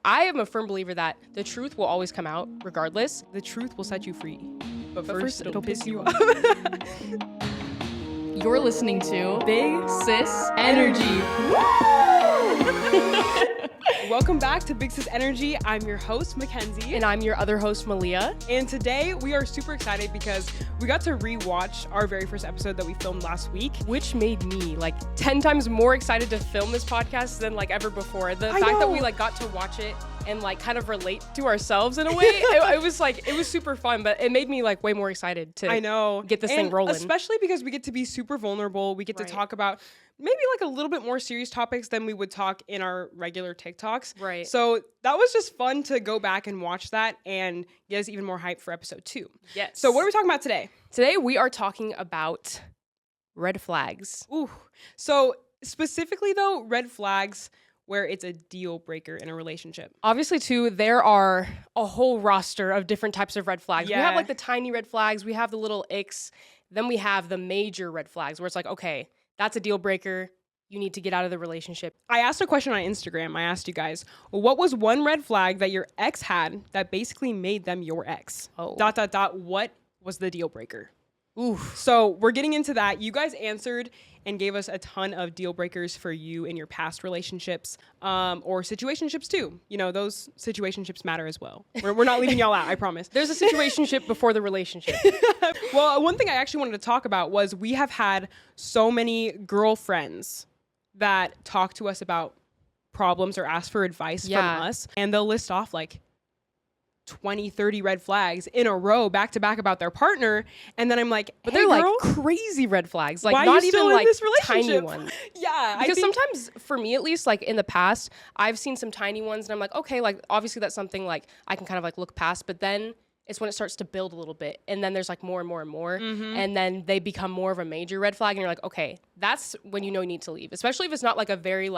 I am a firm believer that the truth will always come out regardless. The truth will set you free. But first it'll piss you off. You're listening to Big Sis Energy. Welcome back to Big Sis Energy. I'm your host, Mackenzie. And I'm your other host, Malia. And today we are super excited because we got to rewatch our very first episode that we filmed last week. Which made me 10 times more excited to film this podcast than ever before. The fact that we got to watch it and kind of relate to ourselves in a way, it was super fun, but it made me way more excited to get this thing rolling. Especially because we get to be super vulnerable. We get to talk about maybe a little bit more serious topics than we would talk in our regular TikToks. Right. So that was just fun to go back and watch that and get us even more hyped for episode 2. Yes. So what are we talking about today? Today we are talking about red flags. Ooh. So specifically though, red flags where it's a deal breaker in a relationship. Obviously, too, there are a whole roster of different types of red flags. Yeah. We have the tiny red flags, we have the little icks, then we have the major red flags where it's okay, that's a deal breaker. You need to get out of the relationship. I asked a question on Instagram. I asked you guys, what was one red flag that your ex had that basically made them your ex? Oh. ... What was the deal breaker? Ooh. So we're getting into that. You guys answered and gave us a ton of deal breakers for you in your past relationships, or situationships too. You know, those situationships matter as well. We're not leaving y'all out, I promise. There's a situationship before the relationship. Well, one thing I actually wanted to talk about was we have had so many girlfriends that talk to us about problems or ask for advice from us, and they'll list off 20, 30 red flags in a row back to back about their partner. And then I'm like, but hey, they're girl, crazy red flags. why Not are you even still in this tiny relationship? ones. Yeah. Because sometimes for me, at least, in the past, I've seen some tiny ones and I'm like, okay, obviously that's something I can kind of look past, but then it's when it starts to build a little bit. And then there's more and more and more. Mm-hmm. And then they become more of a major red flag. And you're like, okay, that's when you need to leave. Especially if it's not a very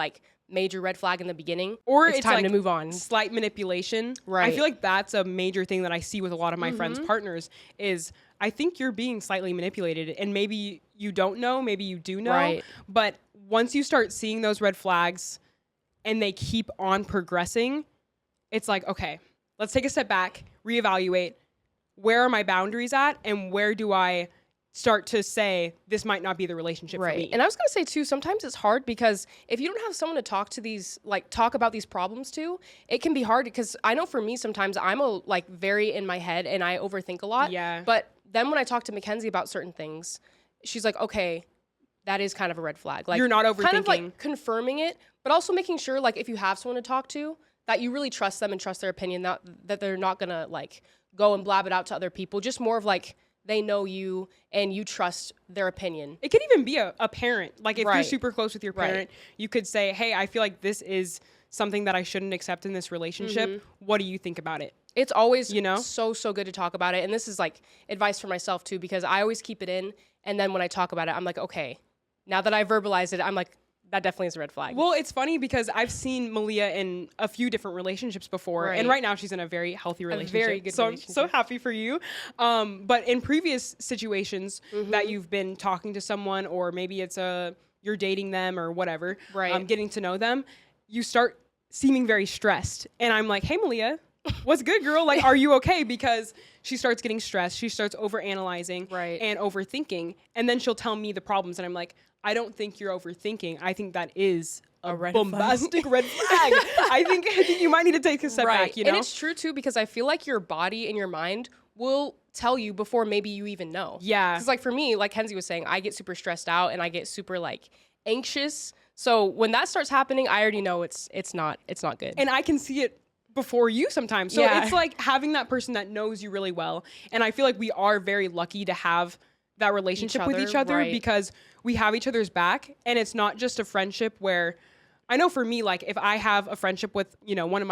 major red flag in the beginning, or it's time to move on. Slight manipulation. Right. I feel that's a major thing that I see with a lot of my friends' partners is I think you're being slightly manipulated, and maybe you don't know, maybe you do know. Right. But once you start seeing those red flags and they keep on progressing, it's okay, let's take a step back, reevaluate. Where are my boundaries at, and where do I start to say this might not be the relationship for me? And I was gonna say too, sometimes it's hard because if you don't have someone to talk to these, talk about these problems to, it can be hard because I know for me sometimes I'm very in my head and I overthink a lot. Yeah. But then when I talk to Mackenzie about certain things, she's like, okay, that is kind of a red flag. You're not overthinking. Kind of confirming it, but also making sure if you have someone to talk to, that you really trust them and trust their opinion, that they're not gonna go and blab it out to other people. Just more of they know you and you trust their opinion. It could even be a parent. If you're Right. super close with your parent, you could say, hey, I feel this is something that I shouldn't accept in this relationship. Mm-hmm. What do you think about it? It's always so good to talk about it. And this is advice for myself too, because I always keep it in. And then when I talk about it, I'm okay, now that I verbalize it, I'm that definitely is a red flag. Well, it's funny because I've seen Malia in a few different relationships before. Right. And right now she's in a very healthy relationship. A very good relationship. I'm so happy for you. But in previous situations that you've been talking to someone, or maybe it's you're dating them or whatever, getting to know them, you start seeming very stressed. And I'm like, hey, Malia, what's good, girl? Are you okay? Because she starts getting stressed. She starts overanalyzing and overthinking. And then she'll tell me the problems. And I'm like, I don't think you're overthinking. I think that is a bombastic red flag. I think you might need to take a step back, And it's true too, because I feel your body and your mind will tell you before maybe you even know. Yeah. Because for me, Kenzie was saying, I get super stressed out and I get super anxious. So when that starts happening, I already know it's not good. And I can see it before you sometimes. So it's having that person that knows you really well. And I feel we are very lucky to have that relationship with each other because we have each other's back, and it's not just a friendship where I know for me, if I have a friendship with, one of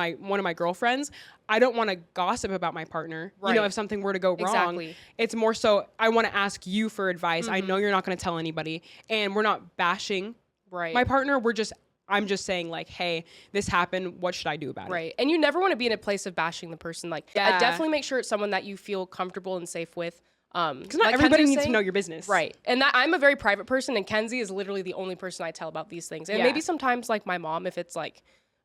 my girlfriends, I don't want to gossip about my partner. Right. If something were to go wrong, Exactly. It's more so I want to ask you for advice. Mm-hmm. I know you're not going to tell anybody, and we're not bashing my partner. I'm just saying hey, this happened. What should I do about it? Right. And you never want to be in a place of bashing the person. Definitely make sure it's someone that you feel comfortable and safe with. Because not everybody needs to know your business. Right. And that I'm a very private person, and Kenzie is literally the only person I tell about these things. And maybe sometimes my mom, if it's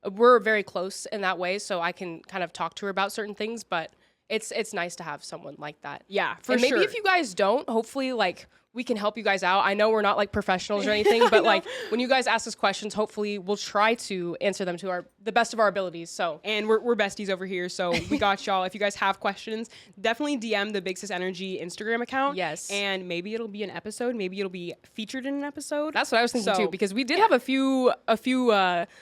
we're very close in that way, so I can kind of talk to her about certain things, but it's nice to have someone like that. Yeah, for and maybe sure. if you guys don't, hopefully like we can help you guys out. I know we're not like professionals or anything, but like when you guys ask us questions, hopefully we'll try to answer them to the best of our abilities. So, and we're besties over here, so we got y'all. If you guys have questions, definitely DM the Big Sis Energy Instagram account. Yes, and maybe it'll be an episode. Maybe it'll be featured in an episode. That's what I was thinking too, because we did have a few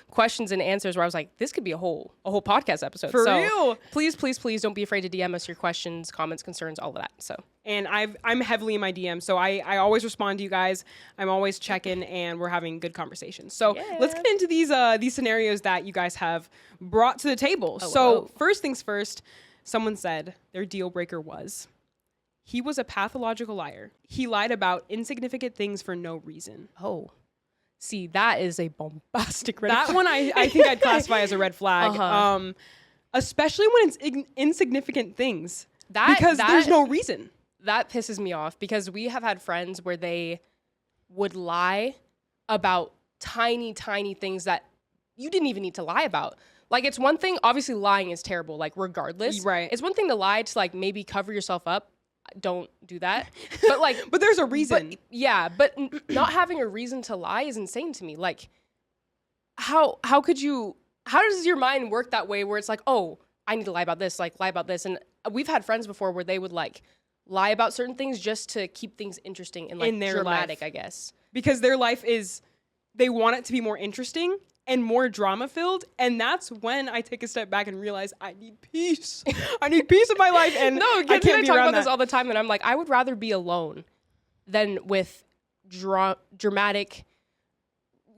questions and answers where I was like, this could be a whole podcast episode. For real. Please don't be afraid to DM us your questions, comments, concerns, all of that. So. And I'm heavily in my DM, so I always respond to you guys. I'm always checking, and we're having good conversations. So let's get into these scenarios that you guys have brought to the table. First things first, someone said their deal breaker was he was a pathological liar. He lied about insignificant things for no reason. Oh, see, that is a bombastic red flag. That one I think I'd classify as a red flag, especially when it's insignificant things. Because there's no reason. That pisses me off because we have had friends where they would lie about tiny things that you didn't even need to lie about. Like, it's one thing, obviously lying is terrible, like regardless. Right. It's one thing to lie to like maybe cover yourself up. Don't do that. But like, but there's a reason. But not having a reason to lie is insane to me. Like, how does your mind work that way where it's like, oh, I need to lie about this, like lie about this. And we've had friends before where they would like lie about certain things just to keep things interesting and like in their dramatic, life. I guess. Because their life they want it to be more interesting and more drama filled. And that's when I take a step back and realize I need peace. I need peace in my life. And no, I can't I talk about this all the time. And I'm like, I would rather be alone than with dramatic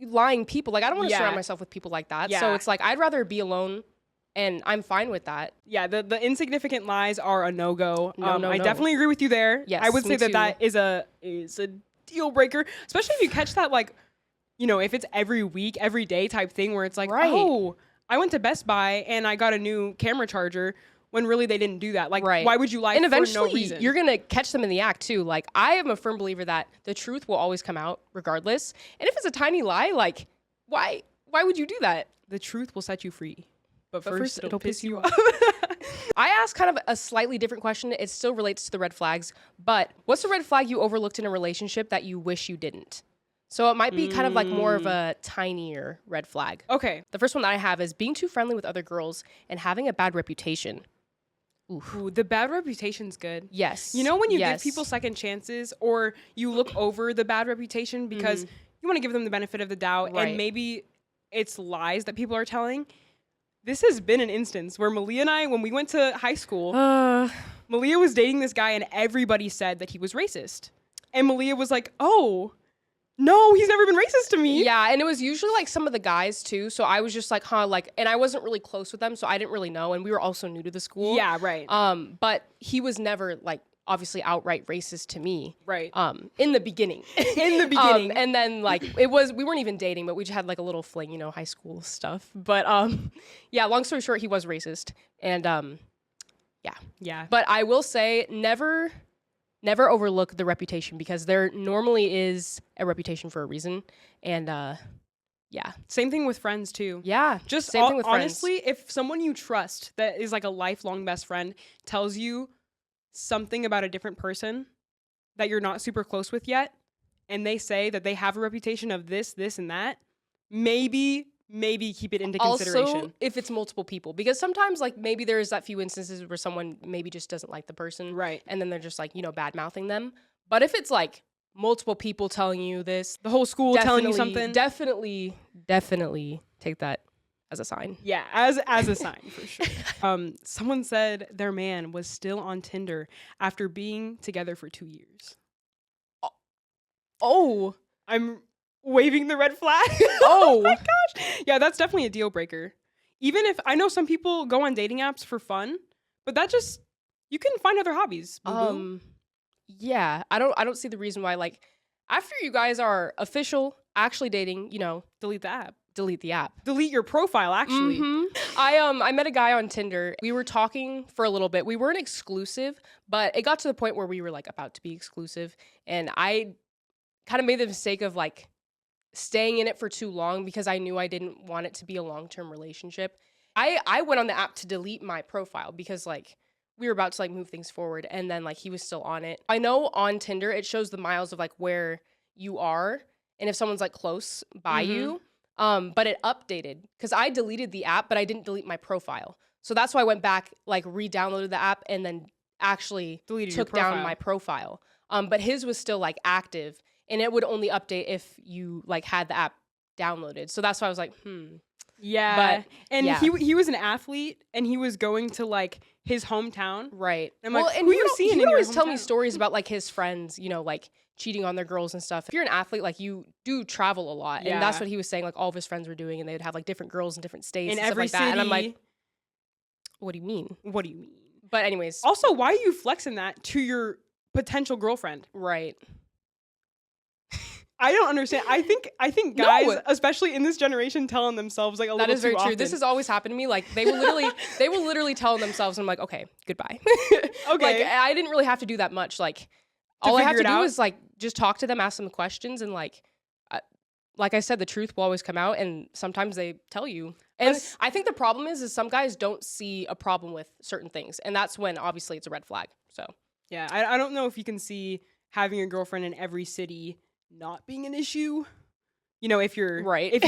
lying people. Like, I don't want to surround myself with people like that. So it's like, I'd rather be alone. And I'm fine with that. Yeah, the insignificant lies are a no-go. No. I definitely agree with you there. Yes, I would say that is a deal breaker, especially if you catch that, like, you know, if it's every week, every day type thing where it's like, oh, I went to Best Buy and I got a new camera charger when really they didn't do that. Like, why would you lie and for eventually, no reason? You're going to catch them in the act too. Like, I am a firm believer that the truth will always come out regardless. And if it's a tiny lie, like, why would you do that? The truth will set you free. But first it'll piss you off. I asked kind of a slightly different question. It still relates to the red flags, but what's the red flag you overlooked in a relationship that you wish you didn't? So it might be kind of like more of a tinier red flag. Okay. The first one that I have is being too friendly with other girls and having a bad reputation. Ooh, the bad reputation's good. Yes. You know when you give people second chances or you look over the bad reputation because you want to give them the benefit of the doubt and maybe it's lies that people are telling. This has been an instance where Malia and I, when we went to high school, Malia was dating this guy and everybody said that he was racist. And Malia was like, oh, no, he's never been racist to me. Yeah, and it was usually like some of the guys too. So I was just like, like, and I wasn't really close with them, so I didn't really know. And we were also new to the school. Yeah, right. But he was never like obviously outright racist to me. Right. In the beginning. And then like we weren't even dating, but we just had like a little fling, you know, high school stuff. But yeah, long story short, he was racist. And yeah. But I will say never overlook the reputation because there normally is a reputation for a reason. And yeah. Same thing with friends too. Yeah. Just same thing with honestly, friends. If someone you trust that is like a lifelong best friend tells you something about a different person that you're not super close with yet, and they say that they have a reputation of this, and that, maybe keep it into consideration. Also, if it's multiple people, because sometimes like maybe there's that few instances where someone maybe just doesn't like the person. Right. And then they're just like, you know, bad mouthing them. But if it's like multiple people telling you this, the whole school telling you something, definitely take that as a sign. Yeah, as a sign for sure. Someone said their man was still on Tinder after being together for 2 years. Oh, I'm waving the red flag. Oh my gosh. Yeah, that's definitely a deal breaker. Even if I know some people go on dating apps for fun, but that just you can find other hobbies. Yeah, I don't see the reason why like after you guys are official actually dating, you know, delete the app. Delete the app. Delete your profile, actually. I met a guy on Tinder. We were talking for a little bit. We weren't exclusive, but it got to the point where we were like about to be exclusive. And I kind of made the mistake of like staying in it for too long because I knew I didn't want it to be a long-term relationship. I went on the app to delete my profile because like we were about to like move things forward, and then like he was still on it. I know on Tinder it shows the miles of like where you are and if someone's like close by you. But it updated because I deleted the app, but I didn't delete my profile. So that's why I went back, like re-downloaded the app and then actually took down my profile. But his was still like active, and it would only update if you like had the app downloaded. So that's why I was like, Yeah. But, and yeah. he was an athlete, and he was going to like his hometown. Right. And I'm like, who are you seeing in he your always tell me hometown? stories about like his friends, you know, like cheating on their girls and stuff. If you're an athlete, like you do travel a lot. Yeah. And that's what he was saying, like all of his friends were doing, and they would have like different girls in different states In and stuff every like city. that. And I'm like, what do you mean? What do you mean? But anyways. Also, why are you flexing that to your potential girlfriend? Right. I don't understand. I think guys, especially in this generation, telling themselves like a little too often. That is very true. This has always happened to me. Like they will literally tell themselves, and I'm like, okay, goodbye. Okay. Like I didn't really have to do that much. Like all I have to do out? is like just talk to them, ask them questions, and like I said, the truth will always come out, and sometimes they tell you. And I think the problem is some guys don't see a problem with certain things, and that's when obviously it's a red flag. So yeah, I don't know if you can see having a girlfriend in every city not being an issue. You know, if you're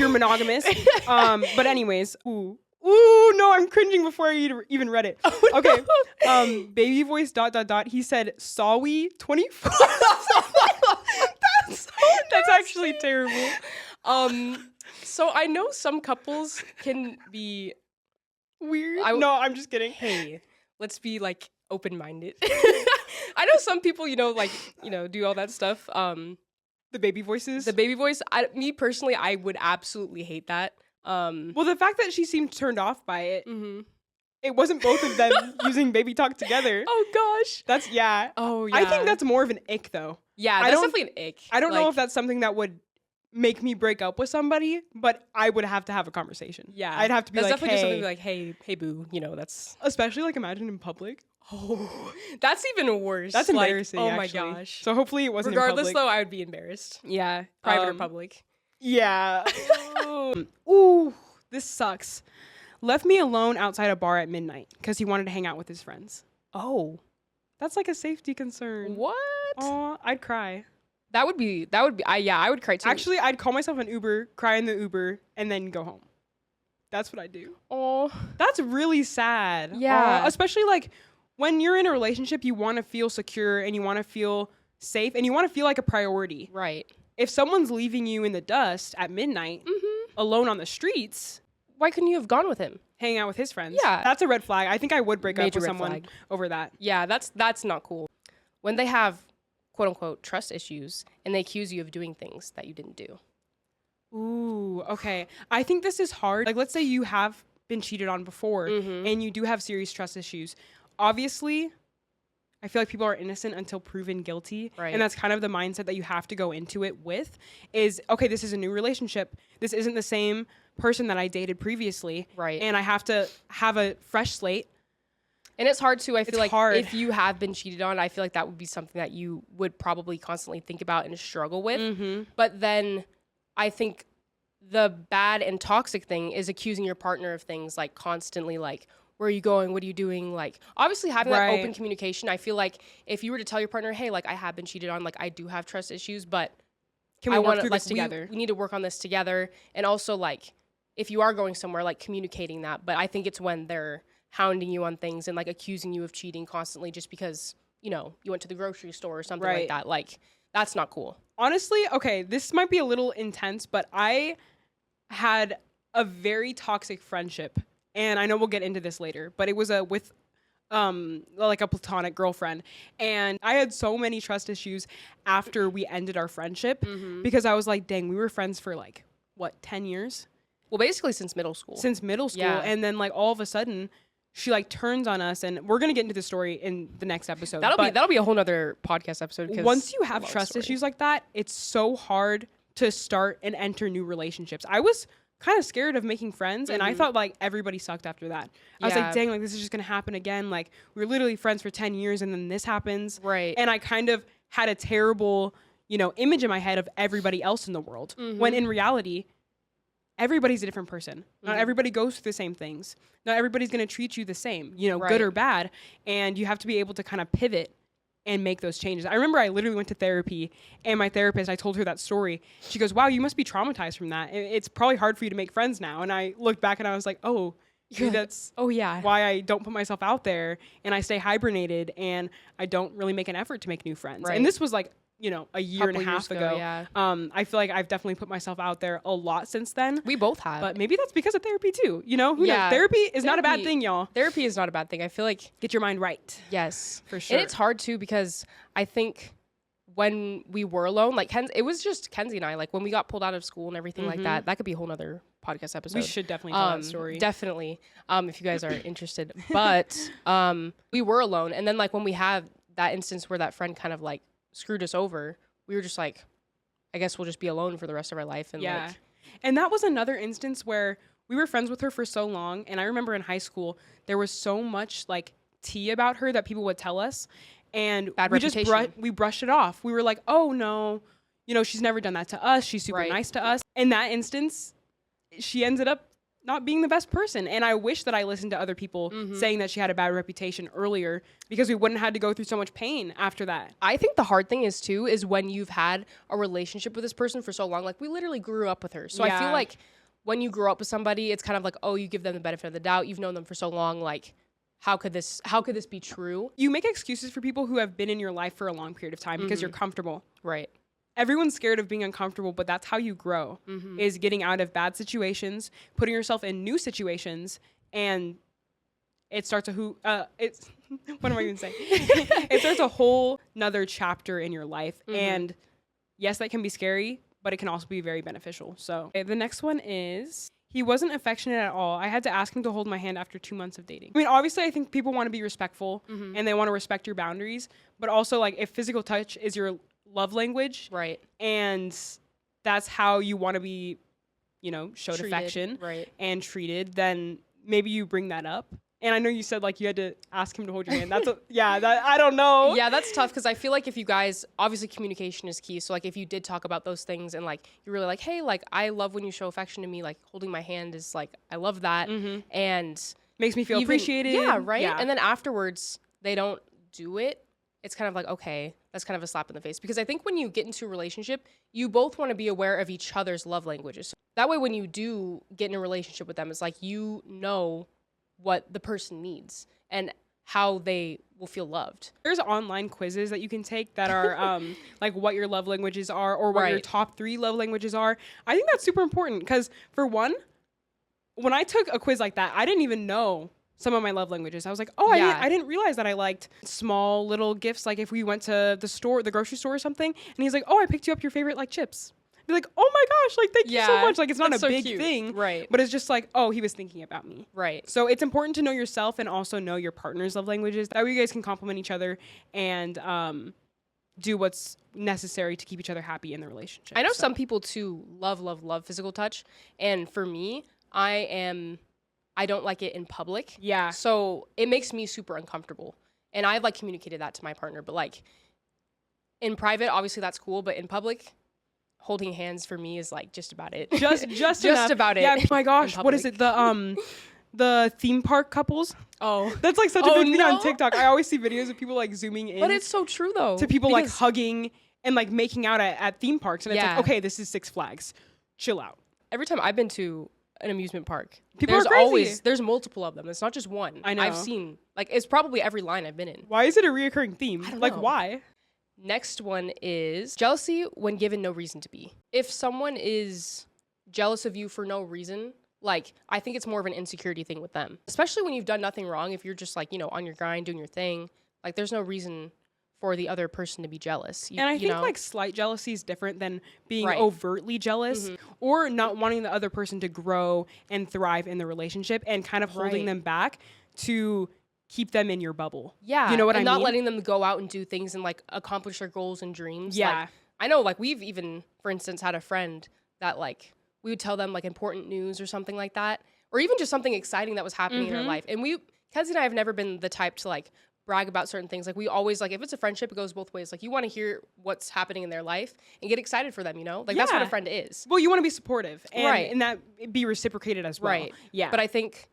monogamous. But anyways, ooh, no, I'm cringing before I even read it. Oh, okay. No. Baby voice ... He said, "Saw we 24." That's actually terrible. So I know some couples can be weird. No, I'm just kidding. Hey, let's be like open-minded. I know some people, you know, like, you know, do all that stuff. The baby voices. The baby voice. Me personally, I would absolutely hate that. Well, the fact that she seemed turned off by it. It wasn't both of them using baby talk together. Oh gosh. That's Oh yeah. I think that's more of an ick though. Yeah, that's definitely an ick. I don't know if that's something that would make me break up with somebody, but I would have to have a conversation. Yeah. I'd have to be that's like, definitely hey. just something like, hey boo, you know, that's Especially like imagine in public. Oh, that's even worse. That's embarrassing. Oh actually. my gosh. So hopefully it wasn't Regardless in public. though, I would be embarrassed. Yeah. Private or public. Yeah. Ooh, this sucks. Left me alone outside a bar at midnight because he wanted to hang out with his friends. Oh. That's like a safety concern. What? Oh, I'd cry. I would cry too. Actually, I'd call myself an Uber, cry in the Uber, and then go home. That's what I do. Oh. That's really sad. Yeah. Especially like when you're in a relationship, you want to feel secure and you want to feel safe and you want to feel like a priority. Right. If someone's leaving you in the dust at midnight, alone on the streets, why couldn't you have gone with him? Hanging out with his friends. Yeah. That's a red flag. I think I would break up Major with red someone flag. over that. Yeah, that's not cool. When they have quote unquote trust issues and they accuse you of doing things that you didn't do. Ooh, okay. I think this is hard. Like, let's say you have been cheated on before and you do have serious trust issues. Obviously, I feel like people are innocent until proven guilty. Right. And that's kind of the mindset that you have to go into it with is, okay, this is a new relationship. This isn't the same person that I dated previously. Right. And I have to have a fresh slate. And it's hard too. I feel like hard. if you have been cheated on, I feel like that would be something that you would probably constantly think about and struggle with. But then I think the bad and toxic thing is accusing your partner of things like constantly, like, where are you going? What are you doing? Like, obviously having that open communication. I feel like if you were to tell your partner, hey, like, I have been cheated on, like, I do have trust issues, but can we work through this together? We need to work on this together. And also, like, if you are going somewhere, like, communicating that. But I think it's when they're hounding you on things and like accusing you of cheating constantly just because, you know, you went to the grocery store or something like that. Like, that's not cool. Honestly, okay, this might be a little intense, but I had a very toxic friendship, and I know we'll get into this later, but it was with like a platonic girlfriend, and I had so many trust issues after we ended our friendship because I was like, dang, we were friends for like what, 10 years? Well, basically since middle school. Yeah. And then like all of a sudden she like turns on us, and we're gonna get into the story in the next episode. That'll be a whole nother podcast episode. Once you have trust issues like that, it's so hard to start and enter new relationships. I was kind of scared of making friends, and I thought like everybody sucked after that. I was like, dang, like this is just gonna happen again. Like we were literally friends for 10 years, and then this happens. Right. And I kind of had a terrible, image in my head of everybody else in the world. When in reality, everybody's a different person. Not everybody goes through the same things. Not everybody's going to treat you the same, good or bad. And you have to be able to kind of pivot and make those changes. I remember I literally went to therapy, and my therapist, I told her that story. She goes, wow, you must be traumatized from that. It's probably hard for you to make friends now. And I looked back and I was like, oh, that's why I don't put myself out there, and I stay hibernated, and I don't really make an effort to make new friends. And this was like, a year and a half ago. I feel like I've definitely put myself out there a lot since then. We both have. But maybe that's because of therapy too. Who knows? Therapy is not a bad thing, y'all. Therapy is not a bad thing. I feel like get your mind right. Yes, for sure. And it's hard too, because I think when we were alone, like it was just Kenzie and I, like when we got pulled out of school and everything like that could be a whole nother podcast episode. We should definitely tell that story. Definitely. If you guys are interested. But we were alone. And then like when we had that instance where that friend kind of like screwed us over, we were just like, I guess we'll just be alone for the rest of our life. And and that was another instance where we were friends with her for so long. And I remember in high school, there was so much like tea about her that people would tell us. And we brushed it off. We were like, oh no, she's never done that to us. She's super nice to us. In that instance, she ended up not being the best person. And I wish that I listened to other people saying that she had a bad reputation earlier, because we wouldn't have had to go through so much pain after that. I think the hard thing is when you've had a relationship with this person for so long, like we literally grew up with her. So I feel like when you grow up with somebody, it's kind of like, oh, you give them the benefit of the doubt. You've known them for so long. Like, how could this be true? You make excuses for people who have been in your life for a long period of time because you're comfortable. Right. Everyone's scared of being uncomfortable, but that's how you grow, is getting out of bad situations, putting yourself in new situations, and it starts what am I even saying? It starts a whole nother chapter in your life. And yes, that can be scary, but it can also be very beneficial. So the next one is, he wasn't affectionate at all. I had to ask him to hold my hand after 2 months of dating. I mean, obviously, I think people want to be respectful and they want to respect your boundaries, but also like if physical touch is your love language, right, and that's how you want to be, showed affection, and treated, then maybe you bring that up. And I know you said like you had to ask him to hold your hand. That's I don't know. Yeah, that's tough, because I feel like if you guys, obviously communication is key. So like if you did talk about those things and like you're really like, hey, like I love when you show affection to me, like holding my hand is like, I love that, and makes me feel appreciated. Yeah, right. Yeah. And then afterwards they don't do it. It's kind of like, okay, that's kind of a slap in the face, because I think when you get into a relationship, you both want to be aware of each other's love languages. So that way, when you do get in a relationship with them, it's like what the person needs and how they will feel loved. There's online quizzes that you can take that are like what your love languages are, or what your top 3 love languages are. I think that's super important, because for one, when I took a quiz like that, I didn't even know some of my love languages. I was like, I didn't realize that I liked small little gifts. Like if we went to the grocery store or something, and he's like, oh, I picked you up your favorite like chips. I'd be like, oh my gosh, like thank you so much. Like it's not a big thing, right? But it's just like, oh, he was thinking about me, right? So it's important to know yourself and also know your partner's love languages. That way you guys can complement each other and do what's necessary to keep each other happy in the relationship. I know some people too love physical touch, and for me, I don't like it in public. Yeah. So it makes me super uncomfortable. And I've like communicated that to my partner, but like in private, obviously that's cool. But in public, holding hands for me is like just about it. Just about it. Yeah. Oh my gosh. What is it? The theme park couples. Oh, that's like such a big thing on TikTok. I always see videos of people like zooming in. But it's so true though. To people like hugging and like making out at theme parks. And it's like, okay, this is Six Flags. Chill out. Every time I've been to an amusement park, there's multiple of them. It's not just one. I know. I've seen like it's probably every line I've been in. Why is it a reoccurring theme? I don't like know. Why? Next one is jealousy when given no reason to be. If someone is jealous of you for no reason, like I think it's more of an insecurity thing with them. Especially when you've done nothing wrong. If you're just like, on your grind doing your thing, like there's no reason for the other person to be jealous. And I think like slight jealousy is different than being overtly jealous or not wanting the other person to grow and thrive in the relationship and kind of holding them back to keep them in your bubble. Yeah. You know what I mean? And not letting them go out and do things and like accomplish their goals and dreams. Yeah. Like, I know like we've even, for instance, had a friend that like we would tell them like important news or something like that, or even just something exciting that was happening in our life. And Kenzie and I have never been the type to like brag about certain things. Like we always, like if it's a friendship, it goes both ways. Like you want to hear what's happening in their life and get excited for them, you know? Like that's what a friend is. Well, you want to be supportive and that be reciprocated as well. Right. Yeah. But I think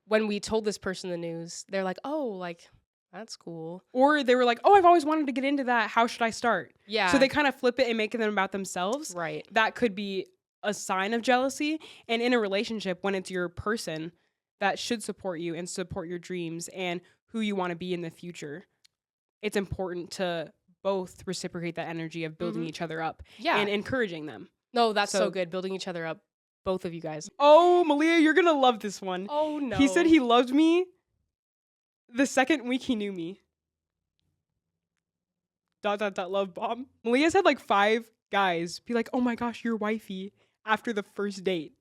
when we told this person the news, they're like, oh, like that's cool. Or they were like, oh, I've always wanted to get into that. How should I start? Yeah. So they kind of flip it and make them about themselves. Right. That could be a sign of jealousy. And in a relationship, when it's your person that should support you and support your dreams and who you want to be in the future, it's important to both reciprocate that energy of building each other up and encouraging them. No, that's so good. Building each other up. Both of you guys. Oh, Malia, you're going to love this one. Oh, no. He said he loved me the second week he knew me. ... love bomb. Malia's had like 5 guys be like, oh my gosh, you're wifey after the first date.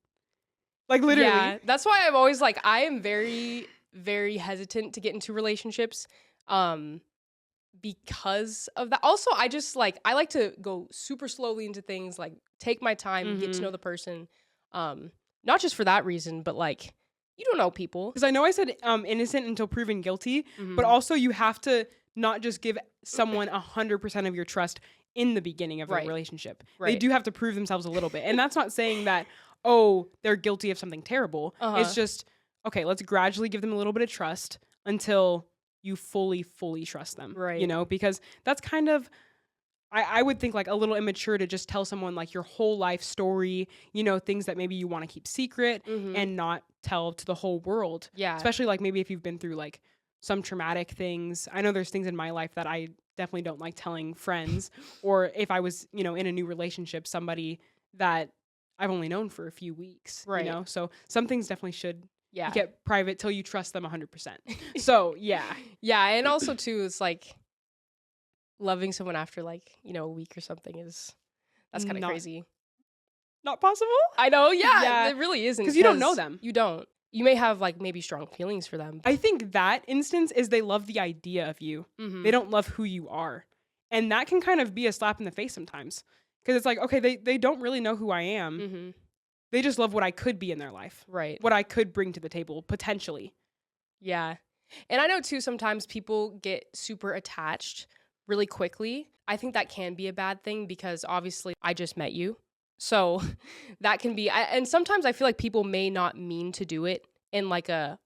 Like literally. Yeah, that's why I'm always like, I am very, very hesitant to get into relationships because of that. Also, I just like, I like to go super slowly into things, like take my time, get to know the person. Not just for that reason, but like, you don't know people. Because I know I said innocent until proven guilty, but also you have to not just give someone 100% of your trust in the beginning of a relationship. They do have to prove themselves a little bit. And that's not saying that, oh, they're guilty of something terrible. It's just, okay, let's gradually give them a little bit of trust until you fully trust them. Right. You know, because that's kind of, I would think like a little immature to just tell someone like your whole life story, you know, things that maybe you want to keep secret and not tell to the whole world. Yeah. Especially like maybe if you've been through like some traumatic things. I know there's things in my life that I definitely don't like telling friends, or if I was, you know, in a new relationship, somebody that I've only known for a few weeks, you know? So some things definitely should get private till you trust them 100%. So yeah. Yeah. And also too, it's like loving someone after like, you know, a week or something that's kind of crazy. Not possible? I know. Yeah. It really isn't. Because you don't know them. You don't. You may have like maybe strong feelings for them. I think that instance is they love the idea of you. They don't love who you are. And that can kind of be a slap in the face sometimes. Because it's like, okay, they don't really know who I am. They just love what I could be in their life. Right. What I could bring to the table, potentially. Yeah. And I know too, sometimes people get super attached really quickly. I think that can be a bad thing because obviously I just met you. So that can be, and sometimes I feel like people may not mean to do it in like I'm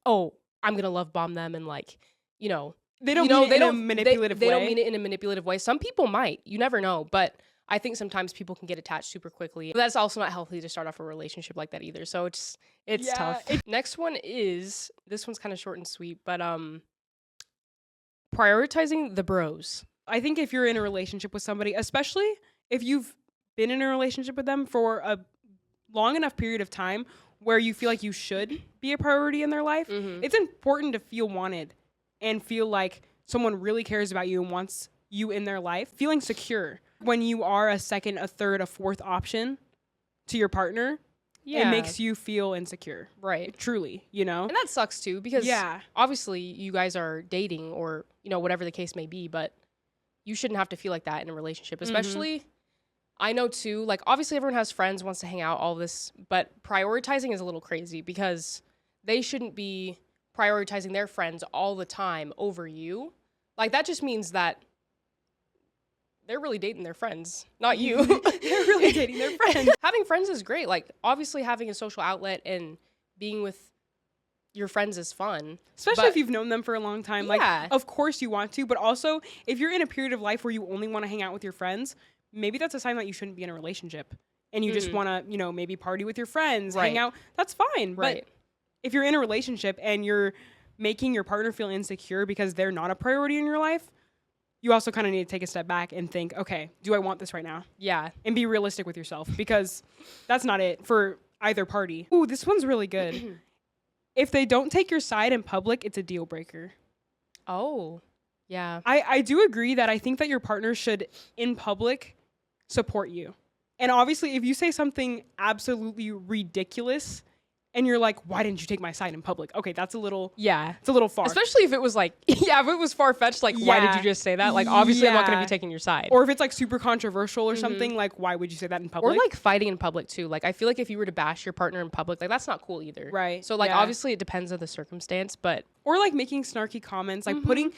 going to love bomb them and like, you know. They don't mean it in a manipulative way. They don't mean it in a manipulative way. Some people might. You never know. But I think sometimes people can get attached super quickly. But that's also not healthy to start off a relationship like that either. So it's tough. Next one is, this one's kind of short and sweet, but prioritizing the bros. I think if you're in a relationship with somebody, especially if you've been in a relationship with them for a long enough period of time where you feel like you should be a priority in their life, it's important to feel wanted and feel like someone really cares about you and wants you in their life. Feeling secure when you are a second, a third, a fourth option to your partner, it makes you feel insecure. Right. Truly, you know? And that sucks too because obviously you guys are dating or, you know, whatever the case may be, but you shouldn't have to feel like that in a relationship, especially I know too, like obviously everyone has friends, wants to hang out, all this, but prioritizing is a little crazy because they shouldn't be prioritizing their friends all the time over you. Like that just means that they're really dating their friends, not you. They're really dating their friends. Having friends is great. Like obviously having a social outlet and being with your friends is fun. Especially if you've known them for a long time. Like of course you want to, but also if you're in a period of life where you only want to hang out with your friends, maybe that's a sign that you shouldn't be in a relationship and you just want to, you know, maybe party with your friends, hang out. That's fine. But if you're in a relationship and you're making your partner feel insecure because they're not a priority in your life, you also kind of need to take a step back and think, okay, do I want this right now? Yeah. And be realistic with yourself because that's not it for either party. Ooh, this one's really good. If they don't take your side in public, it's a deal breaker. Oh, yeah. I do agree that I think that your partner should, in public, support you. And obviously, if you say something absolutely ridiculous and you're like, why didn't you take my side in public? Okay, that's a little it's a little far. Especially if it was like, if it was far-fetched, like, why did you just say that? Like, obviously I'm not going to be taking your side. Or if it's like super controversial or something, like, why would you say that in public? Or like fighting in public too. Like, I feel like if you were to bash your partner in public, like, that's not cool either. Right. So like, obviously it depends on the circumstance, but. Or like making snarky comments, like putting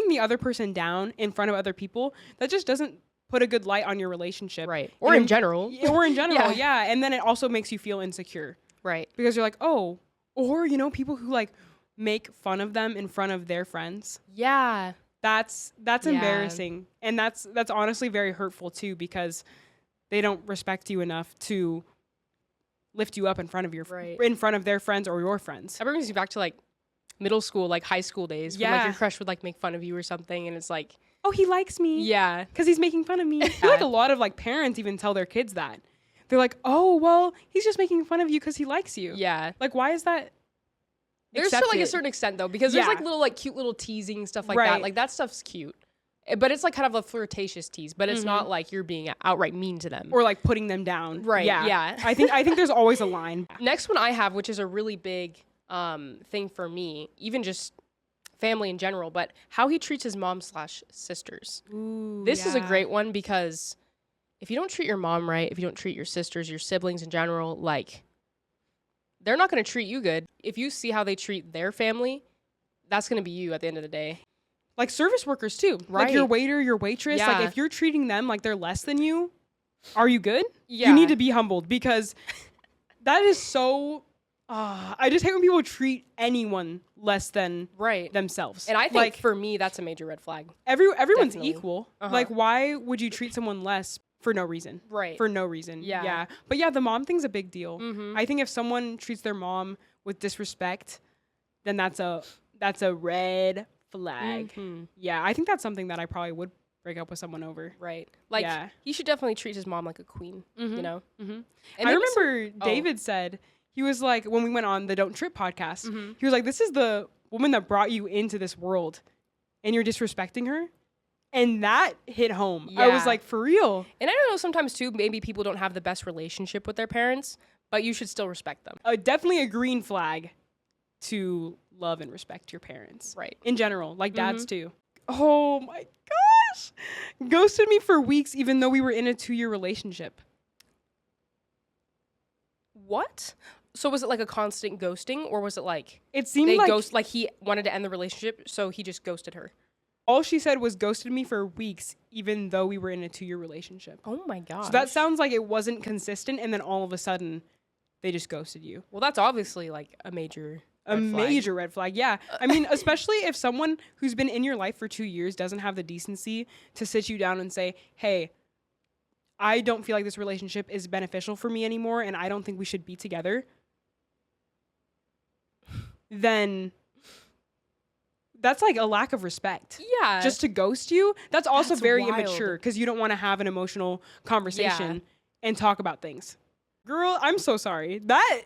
the other person down in front of other people, that just doesn't put a good light on your relationship. Right. Or in general. Or in general, yeah. And then it also makes you feel insecure. Right. Because you're like, oh, or, you know, people who like make fun of them in front of their friends. Yeah. That's embarrassing. And that's honestly very hurtful too, because they don't respect you enough to lift you up in front of in front of their friends or your friends. That brings me back to like middle school, like high school days. When like your crush would like make fun of you or something, and it's like, oh, he likes me. Yeah. Because he's making fun of me. I feel like a lot of like parents even tell their kids that. They're like, oh, well, he's just making fun of you because he likes you. Yeah. Like, why is that? There's to like a certain extent though, because there's like little like cute little teasing stuff like that. Like that stuff's cute. But it's like kind of a flirtatious tease, but it's not like you're being outright mean to them. Or like putting them down. Right. Yeah. I think there's always a line. Next one I have, which is a really big thing for me, even just family in general, but how he treats his mom/sisters. Ooh, this is a great one, because if you don't treat your mom right, if you don't treat your sisters, your siblings in general, like, they're not going to treat you good. If you see how they treat their family, that's going to be you at the end of the day. Like service workers too. Right. Like your waiter, your waitress. Yeah. Like if you're treating them like they're less than you, are you good? Yeah. You need to be humbled, because that is so... I just hate when people treat anyone less than themselves. And I think like, for me, that's a major red flag. Everyone's Definitely. equal. Like, why would you treat someone less for no reason? Right. For no reason. Yeah. But yeah, the mom thing's a big deal. I think if someone treats their mom with disrespect, then that's a red flag. Yeah, I think that's something that I probably would break up with someone over. Right. Like, he should definitely treat his mom like a queen, you know? And I remember David said, he was like, when we went on the Don't Trip podcast, he was like, this is the woman that brought you into this world, and you're disrespecting her. And that hit home. I was like, for real. And I don't know, sometimes too, maybe people don't have the best relationship with their parents, but you should still respect them. Definitely a green flag to love and respect your parents. Right. In general, like dads too. Oh my gosh. Ghosted me for weeks even though we were in a 2-year relationship. What? So was it like a constant ghosting, or was it like it seemed like he wanted to end the relationship, so he just ghosted her? All she said was ghosted me for weeks, even though we were in a 2-year relationship. Oh my god! So that sounds like it wasn't consistent, and then all of a sudden, they just ghosted you. Well, that's obviously like a major red flag. Yeah, I mean, especially if someone who's been in your life for 2 years doesn't have the decency to sit you down and say, "Hey, I don't feel like this relationship is beneficial for me anymore, and I don't think we should be together." Then that's like a lack of respect. Yeah. Just to ghost you. That's also very immature, because you don't want to have an emotional conversation and talk about things. Girl, I'm so sorry. That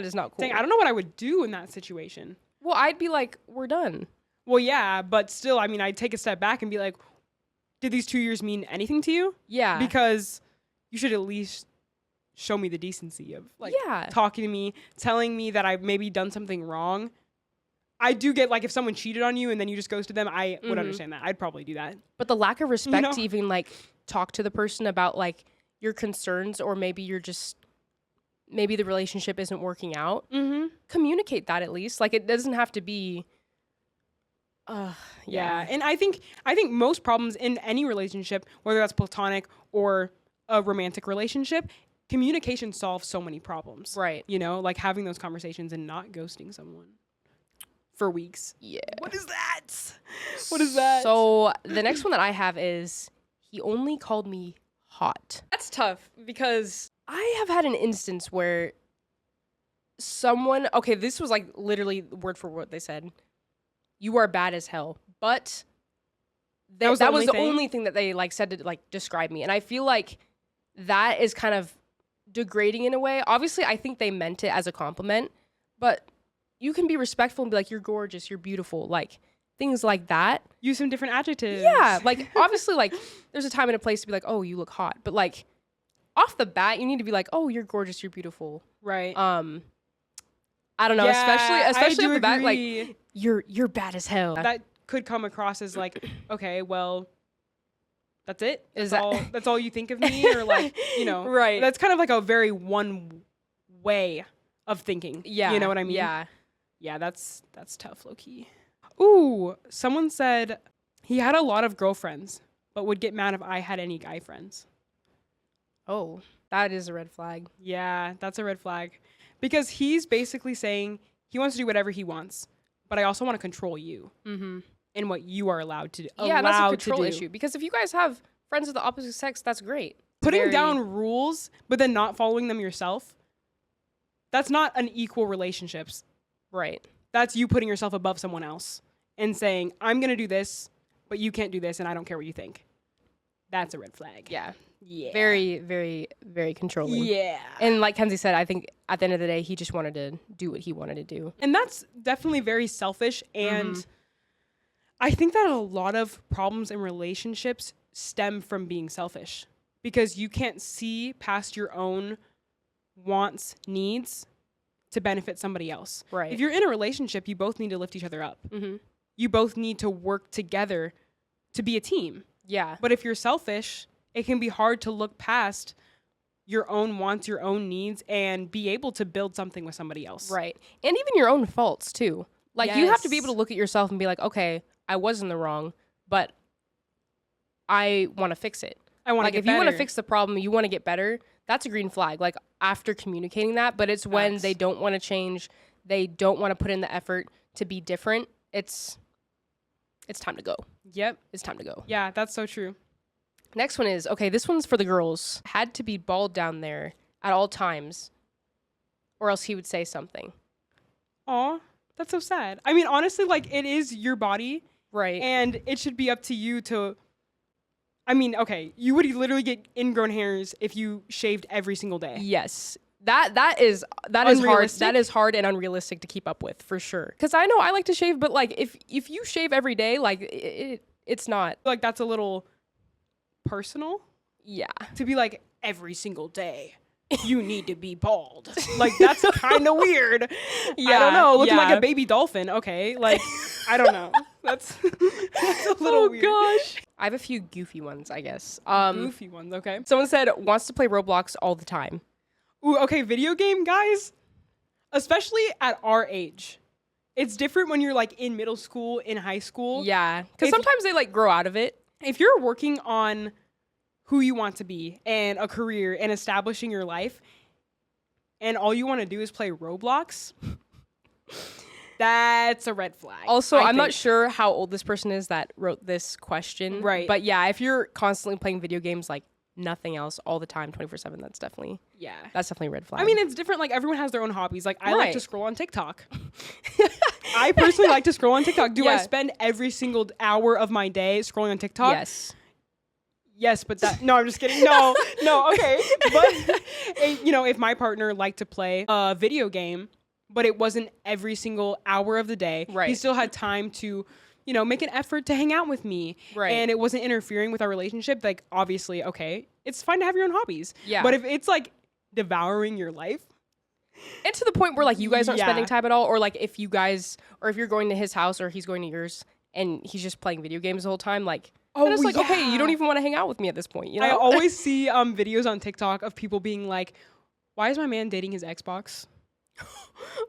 is not cool. Dang, I don't know what I would do in that situation. Well, I'd be like, we're done. Well, yeah, but still, I mean, I'd take a step back and be like, did these 2 years mean anything to you? Yeah. Because you should at least show me the decency of like talking to me, telling me that I've maybe done something wrong. I do get like if someone cheated on you and then you just ghosted them, I would understand that. I'd probably do that. But the lack of respect to even like talk to the person about like your concerns, or maybe maybe the relationship isn't working out. Communicate that at least. Like, it doesn't have to be. Yeah. And I think most problems in any relationship, whether that's platonic or a romantic relationship, communication solves so many problems. Right. You know, like having those conversations and not ghosting someone for weeks. Yeah. What is that? What is that? So the next one that I have is, he only called me hot. That's tough, because I have had an instance where this was like literally word for word they said, "You are bad as hell." But that was the only thing that they like said to like describe me. And I feel like that is kind of degrading in a way. Obviously, I think they meant it as a compliment, but you can be respectful and be like, "You're gorgeous, you're beautiful," like things like that. Use some different adjectives. Yeah, like obviously, like there's a time and a place to be like, "Oh, you look hot," but like off the bat, you need to be like, "Oh, you're gorgeous, you're beautiful." Right. I don't know, Yeah, especially I off do the bat, like agree. you're bad as hell. That could come across as like, okay, well, that's it. Is That's all you think of me, or like, Right. That's kind of like a very one way of thinking. Yeah. You know what I mean? Yeah. Yeah, that's tough, low key. Ooh, someone said he had a lot of girlfriends, but would get mad if I had any guy friends. Oh, that is a red flag. Yeah, that's a red flag. Because he's basically saying he wants to do whatever he wants, but I also want to control you and what you are allowed to do. Yeah, that's a control issue. Because if you guys have friends of the opposite sex, that's great. Putting down rules, but then not following them yourself, that's not an equal relationships. Right. That's you putting yourself above someone else and saying, I'm going to do this, but you can't do this, and I don't care what you think. That's a red flag. Yeah. Yeah. Very, very, very controlling. Yeah. And like Kenzie said, I think at the end of the day, he just wanted to do what he wanted to do. And that's definitely very selfish. And I think that a lot of problems in relationships stem from being selfish because you can't see past your own wants, needs to benefit somebody else. Right. If you're in a relationship, you both need to lift each other up. You both need to work together to be a team. Yeah. But if you're selfish, it can be hard to look past your own wants, your own needs, and be able to build something with somebody else. Right. And even your own faults too. Like you have to be Yes. able to look at yourself and be like, okay, I was in the wrong, but I want to fix it. I want to Like get if you want to better. fix the problem, you want to get better, that's a green flag. Like after communicating that, but it's when Facts. they don't want to change, they don't want to put in the effort to be different. It's time to go. Yep. It's time to go. Yeah, that's so true. Next one is, okay, this one's for the girls. Had to be bald down there at all times, or else he would say something. Aw, that's so sad. I mean, honestly, like, it is your body, Right. and it should be up to you to... I mean, okay, you would literally get ingrown hairs if you shaved every single day. Yes. That is hard. Unrealistic? That is hard and unrealistic to keep up with, for sure. Because I know I like to shave, but like if you shave every day, like it's not. Like, that's a little personal Yeah. to be like, every single day, you need to be bald. Like, that's kind of weird. I don't know. Looking like a baby dolphin. Okay. Like, I don't know. That's a little weird. Gosh. I have a few goofy ones, I guess. Goofy ones, okay. Someone said wants to play Roblox all the time. Ooh, okay, video game guys, especially at our age. It's different when you're like in middle school, in high school. Yeah. Because If- sometimes they like grow out of it. If you're working on who you want to be and a career and establishing your life, and all you want to do is play Roblox, that's a red flag. Also, I I'm not think. sure how old this person is that wrote this question. Right. But yeah, if you're constantly playing video games like nothing else all the time, 24/7, that's definitely a red flag. I mean, it's different. Like, everyone has their own hobbies. Like, I like Right. to scroll on TikTok. I personally like to scroll on TikTok. Do I Yeah. spend every single hour of my day scrolling on TikTok? yes. Yes, but no, I'm just kidding. No, okay. But, if my partner liked to play a video game, but it wasn't every single hour of the day, Right. he still had time to, make an effort to hang out with me. Right. And it wasn't interfering with our relationship. Like, obviously, okay, it's fine to have your own hobbies. Yeah. But if it's like devouring your life, And to the point where like you guys aren't Yeah. spending time at all, or like if you're going to his house or he's going to yours and he's just playing video games the whole time, like, then it's like, okay, you don't even want to hang out with me at this point, you know? I always see videos on TikTok of people being like, why is my man dating his Xbox?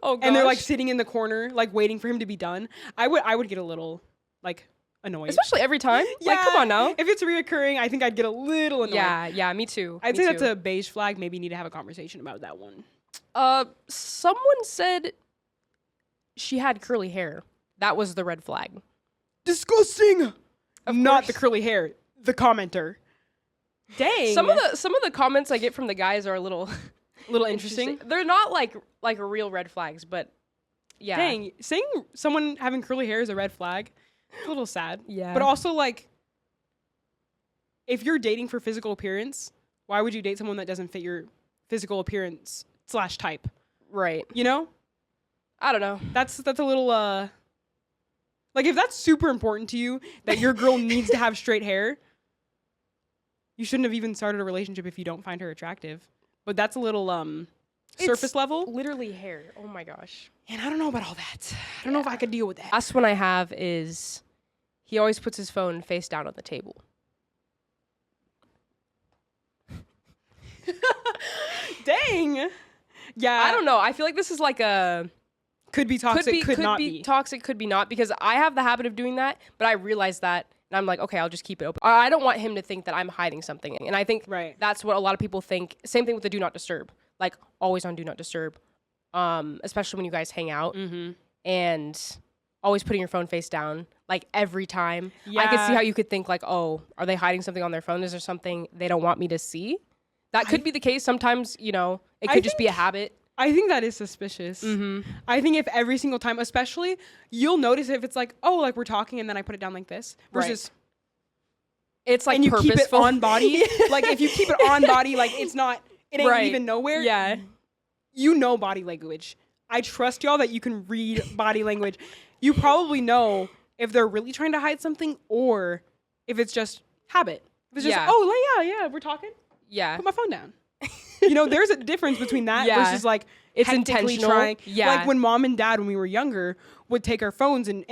Oh, gosh. And they're like sitting in the corner, like waiting for him to be done. I would get a little like annoyed. especially every time. Like, come on now. If it's reoccurring, I think I'd get a little annoyed. Yeah, me too. I'd me say too. that's a beige flag. Maybe need to have a conversation about that one. Someone said she had curly hair. That was the red flag. Disgusting. Not course. the curly hair. The commenter. Dang. Some of the comments I get from the guys are a little interesting. They're not like real red flags, but yeah. Dang. Saying someone having curly hair is a red flag. It's a little sad. Yeah. But also, like, if you're dating for physical appearance, why would you date someone that doesn't fit your physical appearance / type? Right. You know? I don't know. That's a little, like, if that's super important to you, that your girl needs to have straight hair, you shouldn't have even started a relationship if you don't find her attractive. But that's a little, surface level. Literally hair. Oh my gosh. And I don't know about all that. I don't know if I could deal with that. Last one I have is he always puts his phone face down on the table. Dang. Yeah. I don't know. I feel like this is like a could be toxic, could not be toxic, could be not, because I have the habit of doing that, but I realize that and I'm like, okay, I'll just keep it open. I don't want him to think that I'm hiding something. And I think that's what a lot of people think. Same thing with the do not disturb, like always on do not disturb, especially when you guys hang out and always putting your phone face down, like every time. I could see how you could think like, oh, are they hiding something on their phone? Is there something they don't want me to see? That could be the case. Sometimes, you know, it could just be a habit. I think that is suspicious. I think if every single time, especially, you'll notice if it's like, oh, like we're talking and then I put it down like this versus it's like and you purposeful. keep it on body. Like if you keep it on body, like it ain't even nowhere. Yeah. You know body language. I trust y'all that you can read body language. You probably know if they're really trying to hide something or if it's just habit. If it's just, we're talking. Yeah. Put my phone down. You know, there's a difference between that versus like it's intentional. Trying. Yeah. Like when mom and dad, when we were younger, would take our phones and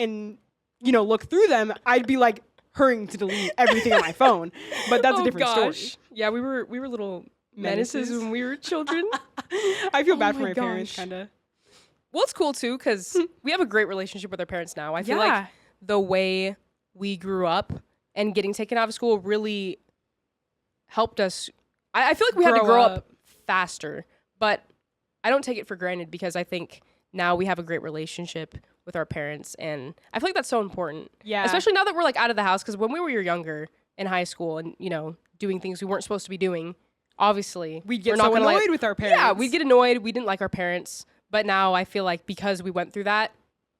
you know, look through them, I'd be like hurrying to delete everything on my phone. But that's a different story. Yeah, we were little menaces when we were children. I feel bad for my parents, kind of. Well, it's cool too because we have a great relationship with our parents now. I feel like the way we grew up and getting taken out of school really helped us. I feel like we had to grow up faster, but I don't take it for granted because I think now we have a great relationship with our parents, and I feel like that's so important. Yeah. Especially now that we're like out of the house, because when we were younger in high school and, you know, doing things we weren't supposed to be doing, obviously we'd get so annoyed with our parents. Yeah, we'd get annoyed. We didn't like our parents, but now I feel like because we went through that,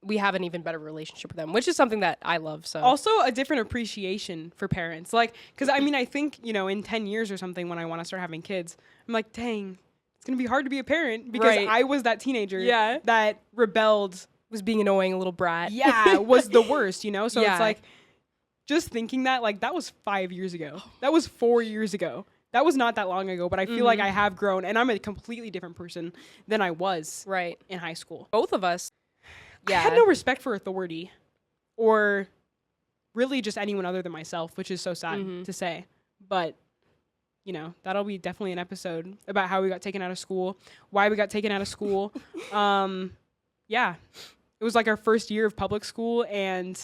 we have an even better relationship with them, which is something that I love. So also a different appreciation for parents. Like, because I mean, I think, you know, in 10 years or something, when I want to start having kids, I'm like, dang, it's going to be hard to be a parent because I was that teenager that rebelled. Was being annoying, a little brat. Yeah, was the worst, you know? So it's like, just thinking that, like, that was 5 years ago. That was 4 years ago. That was not that long ago, but I feel like I have grown, and I'm a completely different person than I was in high school. Both of us. Yeah. I had no respect for authority or really just anyone other than myself, which is so sad to say. But, you know, that'll be definitely an episode about how we got taken out of school, why we got taken out of school. Yeah. It was like our first year of public school, and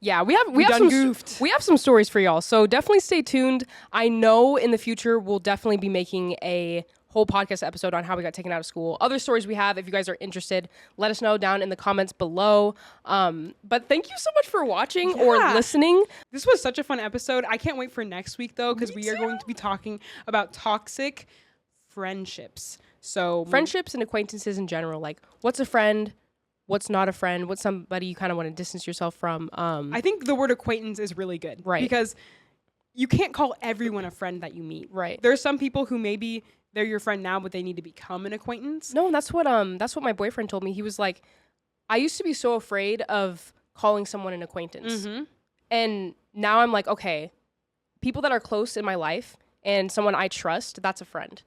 yeah, we have some stories for y'all. So definitely stay tuned. I know in the future we'll definitely be making a whole podcast episode on how we got taken out of school. Other stories we have, if you guys are interested, let us know down in the comments below. But thank you so much for watching or listening. This was such a fun episode. I can't wait for next week though, because we are going to be talking about toxic friendships. So friendships and acquaintances in general, like what's a friend, what's not a friend, what's somebody you kind of want to distance yourself from. I think the word acquaintance is really good. Right. Because you can't call everyone a friend that you meet. Right. There's some people who maybe they're your friend now, but they need to become an acquaintance. No, that's what my boyfriend told me. He was like, I used to be so afraid of calling someone an acquaintance. And now I'm like, okay, people that are close in my life and someone I trust, that's a friend.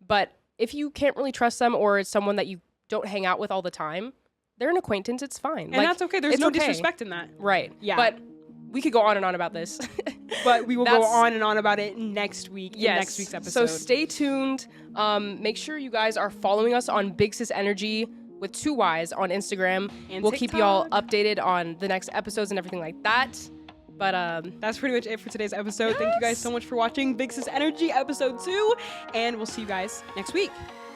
But if you can't really trust them or it's someone that you don't hang out with all the time, they're an acquaintance. It's fine. And like, that's okay. There's no disrespect in that. Right. Yeah. But we could go on and on about this. But we will go on and on about it next week in next week's episode. So stay tuned. Make sure you guys are following us on Big Sis Energy with 2 Y's on Instagram. And we'll keep y'all updated on the next episodes and everything like that. But that's pretty much it for today's episode. Yes. Thank you guys so much for watching Big Sis Energy episode 2. And we'll see you guys next week.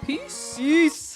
Peace. Peace.